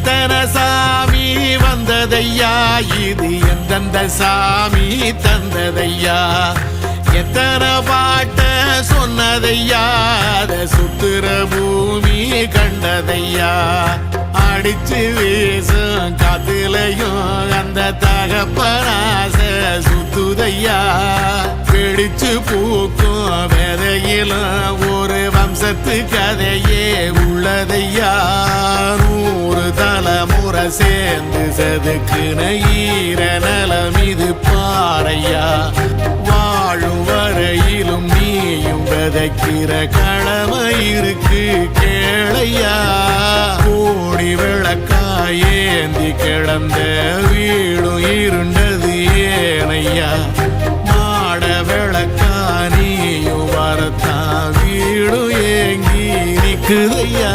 எத்தனை சாமி வந்ததையா, இது எந்தெந்த சாமி தந்ததையா, எத்தனை பாட்ட சொன்னதையா, அத சுத்துற பூமி கண்டதையா, அடிச்சு வீசும் காத்துலையும் அந்த தகப்பனாச சுத்துதையா, பிடிச்சு பூக்கும் விதையிலும் ஒரு வம்சத்து கதையே உள்ளதையா, 100 தலைமுறை சேர்ந்து செதுக்குன ஈர நலம் இது பாறையா, வாழும் வரையிலும் நீயும் விதைக்கிற கடமை இருக்கு கேளையா, கோடி விளக்காயேந்தி கிடந்த வீடும் இருண்டது ஏனையா, மாட விளக்கா நீயும் வரத்தான் வீடும் ஏங்கி நிக்குதையா.